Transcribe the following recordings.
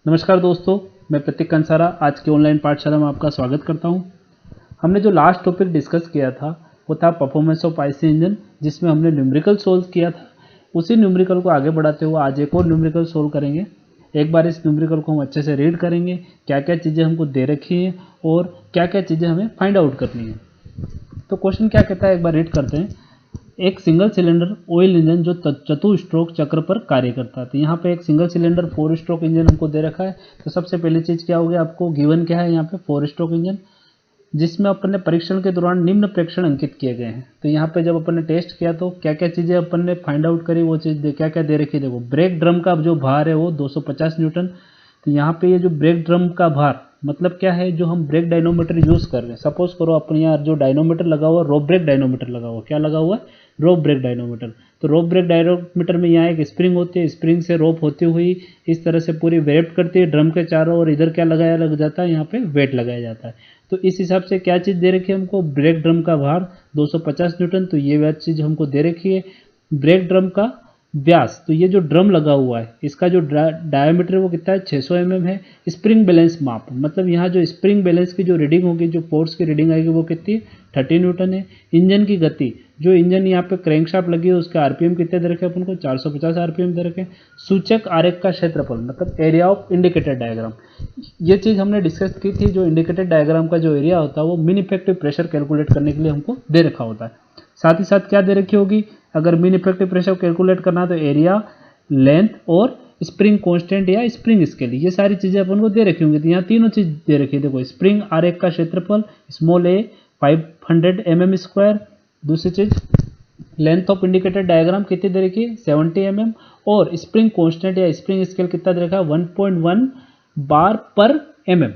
नमस्कार दोस्तों, मैं प्रतीक कंसारा आज की ऑनलाइन पाठशाला में आपका स्वागत करता हूं। हमने जो लास्ट टॉपिक डिस्कस किया था वो था परफॉर्मेंस ऑफ आईसी इंजन, जिसमें हमने न्यूमेरिकल सोल्व किया था। उसी न्यूमेरिकल को आगे बढ़ाते हुए आज एक और न्यूमेरिकल सोल्व करेंगे। एक बार इस न्यूमेरिकल को हम अच्छे से रीड करेंगे, क्या क्या चीज़ें हमको दे रखी हैं और क्या क्या चीज़ें हमें फाइंड आउट करनी है। तो क्वेश्चन क्या कहता है, एक बार रीड करते हैं। एक सिंगल सिलेंडर ऑयल इंजन जो चतु स्ट्रोक चक्र पर कार्य करता है। तो यहाँ पे एक सिंगल सिलेंडर 4 स्ट्रोक इंजन हमको दे रखा है। तो सबसे पहली चीज़ क्या होगी, आपको गिवन क्या है यहाँ पे 4 स्ट्रोक इंजन, जिसमें अपन ने परीक्षण के दौरान निम्न प्रेक्षण अंकित किए गए हैं। तो यहाँ पे जब अपन ने टेस्ट किया तो क्या क्या चीज़ें अपन ने फाइंड आउट करी, वो चीज़ क्या क्या दे रखी है। देखो, ब्रेक ड्रम का जो भार है वो 250 न्यूटन। तो यहाँ पे ये जो ब्रेक ड्रम का भार मतलब क्या है, जो हम ब्रेक डायनोमीटर यूज़ कर रहे हैं। सपोज करो अपन यहाँ जो डायनोमीटर लगा हुआ, रोप ब्रेक डायनोमीटर लगा हुआ, क्या लगा हुआ है, रोप ब्रेक डायनोमीटर। तो रोप ब्रेक डायनोमीटर में यहाँ एक स्प्रिंग होती है, स्प्रिंग से रोप होती हुई इस तरह से पूरी वेट करती है ड्रम के चारों, और इधर क्या लगाया लग जाता है, यहाँ पे वेट लगाया जाता है। तो इस हिसाब से क्या चीज़ दे रखी है हमको, ब्रेक ड्रम का भार 250 न्यूटन। तो ये वह चीज़ हमको दे रखी है। ब्रेक ड्रम का व्यास, तो ये जो ड्रम लगा हुआ है इसका जो डायमीटर है वो कितना है, 600 mm है। स्प्रिंग बैलेंस माप, मतलब यहाँ जो स्प्रिंग बैलेंस की जो रीडिंग होगी, जो फोर्स की रीडिंग आएगी वो कितनी है, 30 न्यूटन है। इंजन की गति, जो इंजन यहाँ पे क्रैंकशाफ्ट लगी है उसका आरपीएम कितने दे रखे अपन को, 450 आरपीएम दे रखे। सूचक आरेख का क्षेत्रफल मतलब एरिया ऑफ इंडिकेटेड डायग्राम, ये चीज़ हमने डिस्कस की थी। जो इंडिकेटेड डायग्राम का जो एरिया होता है वो मीन इफेक्टिव प्रेशर कैलकुलेट करने के लिए हमको दे रखा होता है। साथ ही साथ क्या दे रखी होगी, अगर मीन इफेक्टिव प्रेशर कैलकुलेट करना तो एरिया, लेंथ और स्प्रिंग कांस्टेंट या स्प्रिंग स्केल, ये सारी चीजें अपन को दे रखी होंगी। तो यहाँ तीनों चीज दे रखी है। देखो, स्प्रिंग आरेख का क्षेत्रफल स्मॉल ए 500 mm²। दूसरी चीज लेंथ ऑफ इंडिकेटेड डायग्राम कितनी दे रखी है, 70 mm। और स्प्रिंग कांस्टेंट या स्प्रिंग स्केल कितना दे रखा है, 1.1 बार पर mm।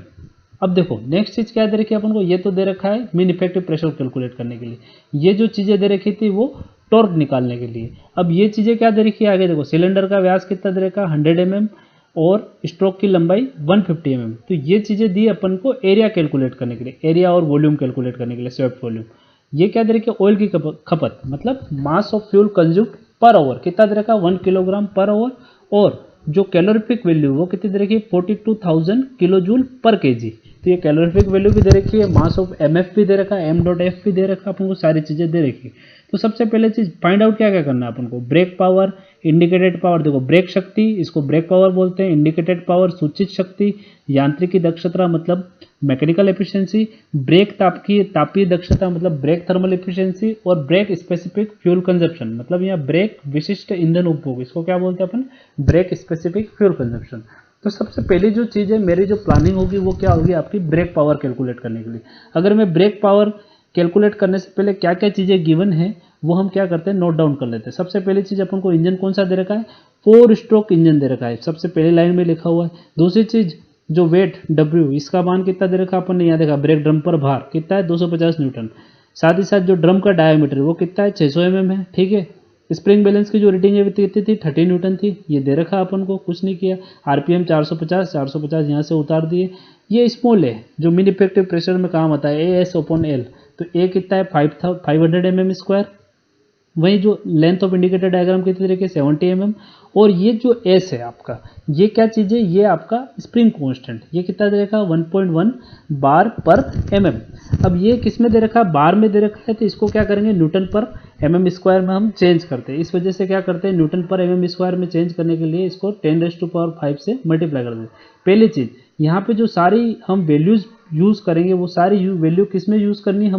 अब देखो नेक्स्ट चीज क्या दे रखी है अपन को, ये तो दे रखा है मीन इफेक्टिव प्रेशर कैलकुलेट करने के लिए। ये जो चीजें दे रखी थी वो टॉर्क निकालने के लिए। अब ये चीजें क्या दे रखी है आगे, देखो सिलेंडर का व्यास कितना दे रखा है, 100 mm और स्ट्रोक की लंबाई 150 mm। तो ये चीजें दी अपन को एरिया कैलकुलेट करने के लिए, एरिया और वॉल्यूम कैलकुलेट करने के लिए, स्वेप्ट वॉल्यूम। ये क्या दे रखी है, ऑयल की खपत मतलब mass of fuel consumed per hour कितना दे रखा है, 1 किलोग्राम पर आवर। और जो कैलोरीफिक वैल्यू वो कितनी दे रखी है, 42,000 किलो जूल पर केजी। तो ये कैलोरीफिक वैल्यू भी दे रखी है, मास ऑफ एमएफ भी दे रखा है, m.f भी दे रखा है अपन को, सारी चीजें दे रखी है। तो सबसे पहले चीज फाइंड आउट क्या क्या करना है अपन को, ब्रेक पावर, इंडिकेटेड पावर। देखो ब्रेक शक्ति, इसको ब्रेक पावर बोलते हैं। इंडिकेटेड पावर सूचित शक्ति, यांत्रिकी दक्षता मतलब मैकेनिकल एफिशिएंसी, ब्रेक तापीय दक्षता मतलब ब्रेक थर्मल एफिशिएंसी, और ब्रेक स्पेसिफिक फ्यूल कंजप्शन मतलब यहाँ ब्रेक विशिष्ट ईंधन उपभोग, इसको क्या बोलते हैं अपन, ब्रेक स्पेसिफिक फ्यूल कंजप्शन। तो सबसे पहली जो चीज़ है, मेरी जो प्लानिंग होगी वो क्या होगी, आपकी ब्रेक पावर कैलकुलेट करने के लिए। अगर मैं ब्रेक पावर कैलकुलेट करने से पहले क्या क्या चीज़ें गिवन है वो हम क्या करते हैं, नोट डाउन कर लेते हैं। सबसे पहली चीज़ अपन को इंजन कौन सा दे रखा है, 4 स्ट्रोक इंजन दे रखा है, सबसे पहली लाइन में लिखा हुआ है। दूसरी चीज़ जो वेट W, इसका मान कितना दे रखा अपन ने यहाँ देखा, ब्रेक ड्रम पर भार कितना है, 250 न्यूटन। साथ ही साथ जो ड्रम का डायमीटर वो कितना है, 600 mm है, ठीक है। स्प्रिंग बैलेंस की जो रेटिंग है कितनी थी, 30 न्यूटन थी। ये दे रखा अपन को, कुछ नहीं किया। आरपीएम 450 यहाँ से उतार दिए। ये स्मॉल है जो मीन इफेक्टिव प्रेशर में काम आता है, AS/L। तो ए कितना है, 500 mm²। वहीं जो लेंथ ऑफ इंडिकेटर डायग्राम कितने तरीके, 70 mm। और ये जो एस है आपका, ये क्या चीज़ है, ये आपका स्प्रिंग कांस्टेंट, ये कितना दे रखा है, 1.1 बार पर mm। अब ये किस में दे रखा है, बार में दे रखा है। तो इसको क्या करेंगे, न्यूटन पर mm² में हम चेंज करते हैं। इस वजह से क्या करते हैं, न्यूटन पर mm² में चेंज करने के लिए इसको 10⁵ से मल्टीप्लाई कर देते हैं। पहली चीज़ यहाँ पे जो सारी हम वैल्यूज यूज़ करेंगे वो सारी वैल्यू किस में यूज़ करनी है,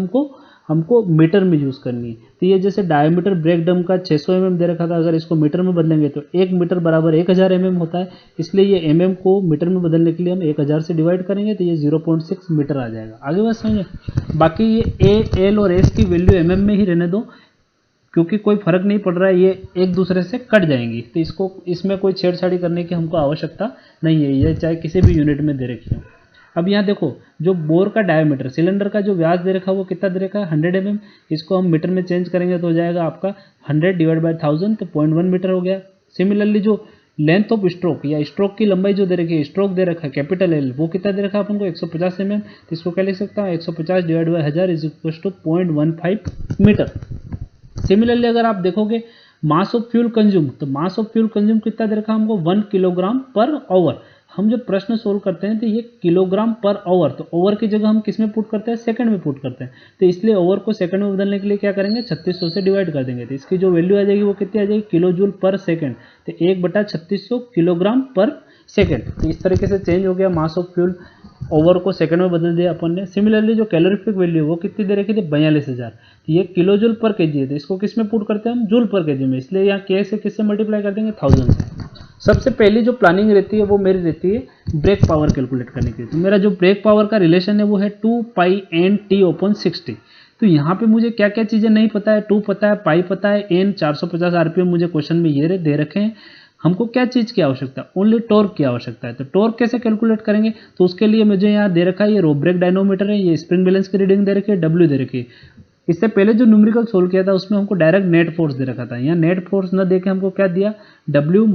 हमको मीटर में यूज़ करनी है। तो ये जैसे डायमीटर ब्रेक ड्रम का 600 mm दे रखा था, अगर इसको मीटर में बदलेंगे तो 1 मीटर बराबर 1000 mm होता है। इसलिए ये mm को मीटर में बदलने के लिए हम 1000 से डिवाइड करेंगे तो ये 0.6 मीटर आ जाएगा। आगे बात समझे। बाकी ये A, L और S की वैल्यू mm में ही रहने दो, क्योंकि कोई फर्क नहीं पड़ रहा है, ये एक दूसरे से कट जाएंगी। तो इसमें कोई छेड़छाड़ी करने की हमको आवश्यकता नहीं है, ये चाहे किसी भी यूनिट में दे रखी हो। अब यहाँ देखो, जो बोर का डायमीटर, सिलेंडर का जो व्यास दे रखा है वो कितना दे रखा है, 100 mm। इसको हम मीटर में चेंज करेंगे तो हो जाएगा आपका 100 डिवाइड बाय 1000, तो 0.1 मीटर हो गया। सिमिलरली जो लेंथ ऑफ स्ट्रोक या स्ट्रोक की लंबाई जो दे रखी है, स्ट्रोक दे रखा है कैपिटल L, वो कितना दे रखा है अपन को, 150 mm। तो इसको क्या लिख सकता हूँ, 150 divide by 1000 is equal to 0.15 metre. Similarly अगर आप देखोगे मास ऑफ फ्यूल कंज्यूम, तो मास ऑफ फ्यूल कंज्यूम कितना दे रखा है हमको, 1 किलोग्राम पर आवर। हम जब प्रश्न सोल्व करते हैं तो ये किलोग्राम पर आवर, तो ओवर की जगह हम किस में पुट करते हैं, सेकंड में पुट करते हैं। तो इसलिए ओवर को सेकंड में बदलने के लिए क्या करेंगे, 3600 से डिवाइड कर देंगे। तो इसकी जो वैल्यू आ जाएगी वो कितनी आ जाएगी, किलो जूल पर सेकंड। तो 1/3600 किलोग्राम पर सेकंड। तो इस तरीके से चेंज हो गया मास ऑफ फ्यूल, ओवर को सेकंड में बदल दिया अपन ने। सिमिलरली जो कैलोरीफिक वैल्यू वो कितनी दे रखी थी, 42,000। तो ये किलो जूल पर केजी है, तो इसको किस में पुट करते हैं हम, जूल पर केजी में, इसलिए यहाँ के से किससे मल्टीप्लाई कर देंगे, 1000 से। सबसे पहली जो प्लानिंग रहती है वो मेरी रहती है ब्रेक पावर कैलकुलेट करने की। तो मेरा जो ब्रेक पावर का रिलेशन है वो है 2π/N/T/60। तो यहाँ पे मुझे क्या क्या चीज़ें नहीं पता है, 2 पता है, पाई पता है, N 450 RPM मुझे क्वेश्चन में ये दे रखे हैं। हमको क्या चीज़ की आवश्यकता है, ओनली टॉर्क की आवश्यकता है। तो टॉर्क कैसे कैलकुलेट करेंगे, तो उसके लिए मुझे यहाँ दे रखा है ये रो ब्रेक डायनोमीटर है, ये स्प्रिंग बैलेंस की रीडिंग दे रखी है, W दे रखी है। इससे पहले जो न्यूमेरिकल सोल्व किया था उसमें हमको डायरेक्ट नेट फोर्स दे रखा था। यहाँ नेट फोर्स न देके हमको क्या दिया, W -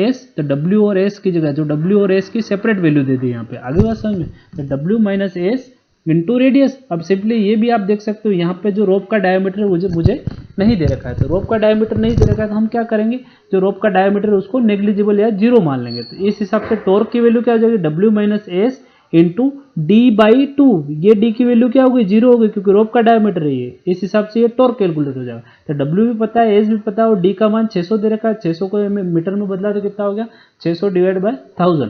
S। तो W और S की जगह जो W और S की सेपरेट वैल्यू दे दी यहाँ पे, आगे बात समझ में। तो W - S इंटू रेडियस। अब सिंपली ये भी आप देख सकते हो यहाँ पे जो रोप का डायमीटर है मुझे नहीं दे रखा है। तो रोप का डायमीटर नहीं दे रखा है तो हम क्या करेंगे, जो रोप का डायमीटर है उसको नेग्लिजिबल या जीरो मान लेंगे। तो इस हिसाब से टॉर्क की वैल्यू क्या हो जाएगी, W - S इंटू D/2। ये D की वैल्यू क्या होगी, जीरो होगी, क्योंकि रोप का डायमीटर है ये। इस हिसाब से ये टॉर्क कैलकुलेट हो जाएगा। तो W भी पता है, S भी पता है, और D का मान 600 दे रखा है। 600 को मीटर में बदला तो कितना हो गया, 600 डिवाइड बाय 1000।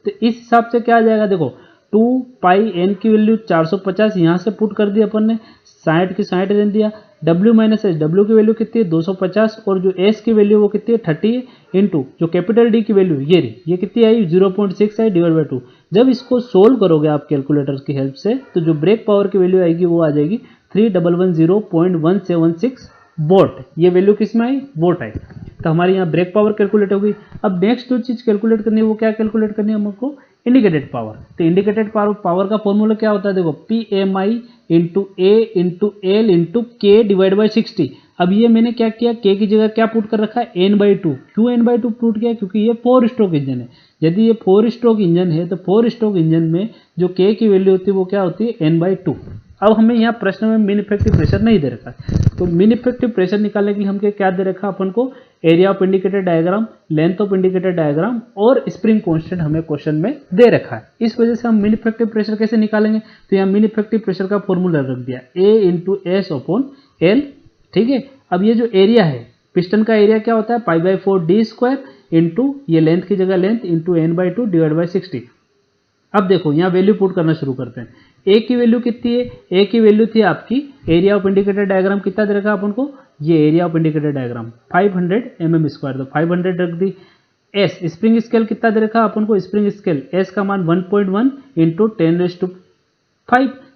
तो इस हिसाब से क्या आ जाएगा, देखो 2πN की वैल्यू 450 यहाँ से पुट कर दी अपन ने, 60 की 60 दे दिया। W - S, W की वैल्यू कितनी है, 250, और जो S की वैल्यू वो कितनी है, 30 है, इंटू जो कैपिटल D की वैल्यू ये कितनी आई, 0.6 आई, डिवाइड बाय 2। जब इसको सोल्व करोगे आप कैलकुलेटर की हेल्प से, तो जो ब्रेक पावर की वैल्यू आएगी वो आ जाएगी 3110.176 वोट। ये वैल्यू किस में आई, वोट आई। तो हमारी यहाँ ब्रेक पावर कैलकुलेट हो गई। अब नेक्स्ट जो चीज कैलकुलेट करनी है वो क्या कैलकुलेट करनी है हमको, इंडिकेटेड पावर। तो इंडिकेटेड पावर का फॉर्मूला क्या होता है, देखो PMI into A into L into K divide by 60। अब ये मैंने क्या किया, K की जगह क्या पुट कर रखा है, N/2। क्यों N/2 पुट किया, क्योंकि ये 4 स्ट्रोक इंजन है। यदि ये 4 स्ट्रोक इंजन है तो 4 स्ट्रोक इंजन में जो K की वैल्यू होती है वो क्या होती है, N/2। अब हमें यहाँ प्रश्न में मीन इफेक्टिव प्रेशर नहीं दे रखा है, तो मीन इफेक्टिव प्रेशर निकालने के लिए हमको क्या दे रखा है, अपन को area of indicator diagram, length of indicator diagram और स्प्रिंग कांस्टेंट हमें क्वेश्चन में दे रखा है। इस वजह से हम मीन इफेक्टिव प्रेशर कैसे निकालेंगे, तो यहाँ मीन इफेक्टिव प्रेशर का फॉर्मूला रख दिया, A इंटू S/L। ठीक है। अब ये जो एरिया है, पिस्टन का एरिया क्या होता है, π/4d² इंटू ये लेंथ की जगह length into N/2 divide by 60। अब देखो यहाँ वैल्यू पुट करना शुरू करते हैं। ए की वैल्यू कितनी है, ए की वैल्यू थी आपकी, एरिया ऑफ इंडिकेटर डायग्राम कितना दे रखा अपन को, ये area of indicator diagram 500 mm², तो 500 रख दी। एस स्प्रिंग स्केल कितना दे रखा अपन को, स्प्रिंग स्केल एस का मान 1.1 इंटू 10⁵,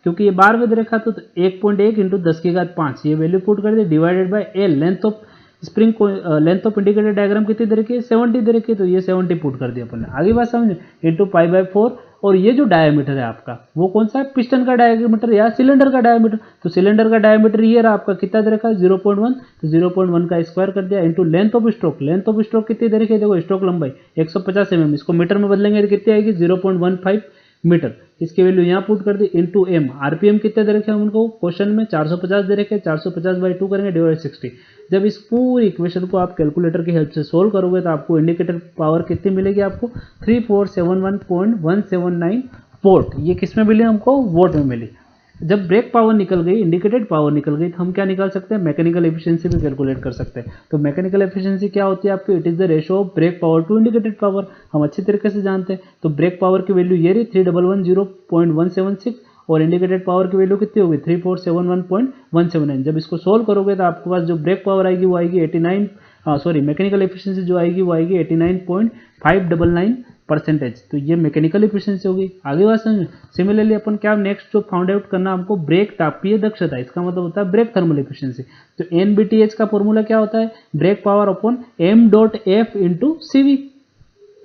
क्योंकि ये बार में दे रखा तो 1.1 इंटू 10⁵ ये वैल्यू पुट कर दी, divided by L, length of spring को, लेंथ ऑफ इंडिकेटर डायग्राम कितनी दे रखी है, 70 दे रखी है, तो ये 70 पुट कर दिया अपन ने। आगे बात समझ, इंटू π/4। और ये जो डायमीटर है आपका वो कौन सा है, पिस्टन का डायमीटर या सिलेंडर का डायमीटर। तो सिलेंडर का डायमीटर ये रहा आपका, कितना दे रखा है, 0.1, तो 0.1 का स्क्वायर कर दिया, into length of stroke. Length of stroke कितनी दे रखी है, देखो स्ट्रोक लंबाई 150 mm, इसको मीटर में बदलेंगे तो कितनी आएगी, 0.15 मीटर। इसकी वैल्यू यहाँ पुट कर दी, इंटू एम। आरपीएम कितने दे रखे हैं उनको क्वेश्चन में, 450 दे रखे हैं, 450/2 करेंगे डिवाइड 60। जब इस पूरी इक्वेशन को आप कैलकुलेटर की हेल्प से सोल्व करोगे तो आपको इंडिकेटर पावर कितनी मिलेगी, आपको 3471.179 वोट। ये किस में मिली हमको, वोट में मिली। जब ब्रेक पावर निकल गई, इंडिकेटेड पावर निकल गई, तो हम क्या निकाल सकते हैं, मैकेनिकल एफिशिएंसी भी कैलकुलेट कर सकते हैं। तो मैकेनिकल एफिशिएंसी क्या होती है आपकी, it is the ratio of brake power to indicated power. हम अच्छी तरीके से जानते हैं। तो ब्रेक पावर की वैल्यू ये रही 3110.176, और इंडिकेटेड पावर की वैल्यू कितनी होगी, 3471.179। जब इसको सोल्व करोगे तो आपके पास जो ब्रेक पावर आएगी वो आएगी 89, मैकेनिकल एफिशिएंसी जो आएगी वो आएगी 89.599%। तो ये मैकेनिकल एफिशिएंसी होगी। आगे बात समझ। सिमिलरली अपन क्या नेक्स्ट जो फाउंड आउट करना हमको, ब्रेक तापीय दक्षता, इसका मतलब होता है ब्रेक थर्मल एफिशिएंसी। तो NBTH का फॉर्मूला क्या होता है, brake power upon m.F into CV।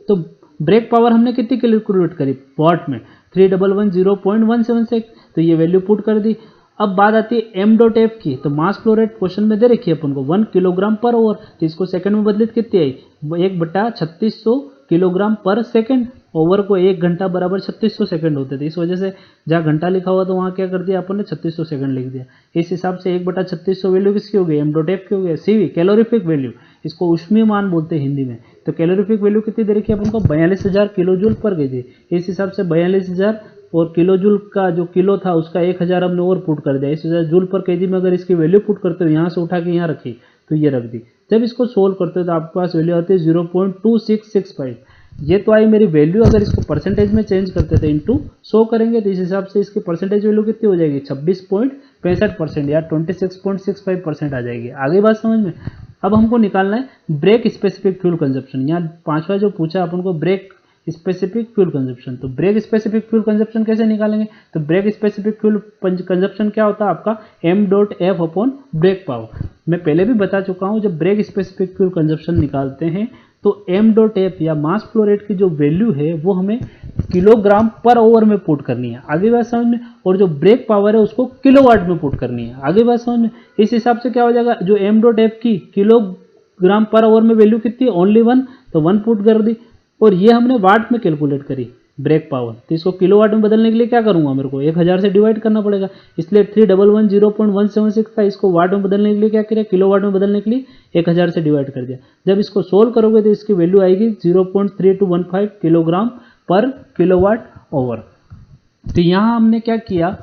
तो ब्रेक पावर हमने कितनी कैलकुलेट करी, वॉट में 3110.176, तो ये वैल्यू पुट कर दी। अब बात आती है m.F की। तो मास फ्लो रेट क्वेश्चन में दे रखी है अपन को 1 किलोग्राम पर आवर, तो इसको सेकंड में बदलित कितनी आई, 1/3600 किलोग्राम पर सेकंड। ओवर को 1 घंटा बराबर 3600 सेकंड होते थे। इस वजह से जहाँ घंटा लिखा हुआ तो वहाँ क्या कर दिया अपन ने 3600 सेकंड लिख दिया। इस हिसाब से 1/3600 वैल्यू किसकी हो गई, m.f की हो गई। CV कैलोरीफिक वैल्यू, इसको ऊष्मीय मान बोलते हैं हिंदी में। तो कैलोरीफिक वैल्यू कितनी दे रखी है अपन को, 42,000 किलो जूल पर केजी। इस हिसाब से 42,000 और किलो जूल का जो किलो था उसका 1000 हमने और पुट कर दिया। इस वजह से जूल पर केजी में अगर इसकी वैल्यू पुट करते हो, यहाँ से उठा के यहाँ रखी तो ये रख दी। जब इसको सोल्व करते हो तो आपके पास वैल्यू आती है 0.2665। ये तो आई मेरी वैल्यू। अगर इसको परसेंटेज में चेंज करते थे इंटू 100 करेंगे तो इस हिसाब से इसकी परसेंटेज वैल्यू कितनी हो जाएगी, 26.65% या 26.65% आ जाएगी। आगे बात समझ में। अब हमको निकालना है ब्रेक स्पेसिफिक फ्यूल कंजप्शन। यहाँ पांचवा जो पूछा अपन को ब्रेक स्पेसिफिक फ्यूल कंजप्शन। तो ब्रेक स्पेसिफिक फ्यूल कंजप्शन कैसे निकालेंगे, तो ब्रेक स्पेसिफिक फ्यूल कंजप्शन क्या होता है आपका, m.f अपॉन ब्रेक पावर। मैं पहले भी बता चुका हूं, जब ब्रेक स्पेसिफिक फ्यूल कंजप्शन निकालते हैं तो m.f या मास फ्लो रेट की जो वैल्यू है वो हमें किलोग्राम पर ओवर में पुट करनी है। आगे बात समझ में। और जो ब्रेक पावर है उसको किलोवाट में पुट करनी है। आगे बात समझ में। इस हिसाब से क्या हो जाएगा, जो m.f की किलोग्राम पर ओवर में वैल्यू कितनी है, ओनली 1, तो 1 पुट कर दी। और ये हमने वाट में कैलकुलेट करी ब्रेक पावर। तो इसको किलोवाट में बदलने के लिए क्या करूंगा, मेरे को 1000 से डिवाइड करना पड़ेगा। इसलिए 31100.176 था। इसको वाट में बदलने के लिए क्या किया, किलोवाट में बदलने के लिए 1000 से डिवाइड कर दिया। जब इसको सोल्व करोगे तो इसकी वैल्यू आएगी 0.3215 किलोग्राम पर किलोवाट ओवर। तो यहाँ हमने क्या किया,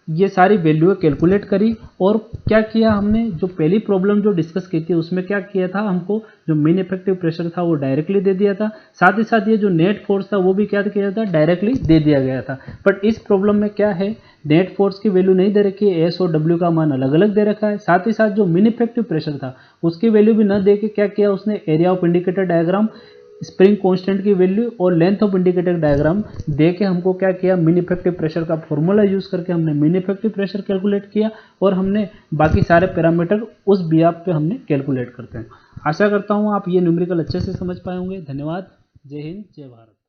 ये सारी वैल्यू कैलकुलेट करी। और क्या किया हमने, जो पहली प्रॉब्लम जो डिस्कस की थी उसमें क्या किया था, हमको जो मीन इफेक्टिव प्रेशर था वो डायरेक्टली दे दिया था। साथ ही साथ ये जो नेट फोर्स था वो भी क्या किया था, डायरेक्टली दे दिया गया था। बट इस प्रॉब्लम में क्या है, नेट फोर्स की वैल्यू नहीं दे रखी है, एस और डब्ल्यू का मान अलग अलग दे रखा है। साथ ही साथ जो मीन इफेक्टिव प्रेशर था उसकी वैल्यू भी न दे के क्या किया उसने, area of indicator diagram, spring constant की वैल्यू और लेंथ ऑफ इंडिकेटर डायग्राम दे के हमको क्या किया, मीन इफेक्टिव प्रेशर का फॉर्मूला यूज करके हमने मीन इफेक्टिव प्रेशर कैलकुलेट किया। और हमने बाकी सारे पैरामीटर उस बिहाफ पे हमने कैलकुलेट करते हैं। आशा करता हूँ आप ये न्यूमेरिकल अच्छे से समझ पाए होंगे। धन्यवाद। जय हिंद, जय भारत।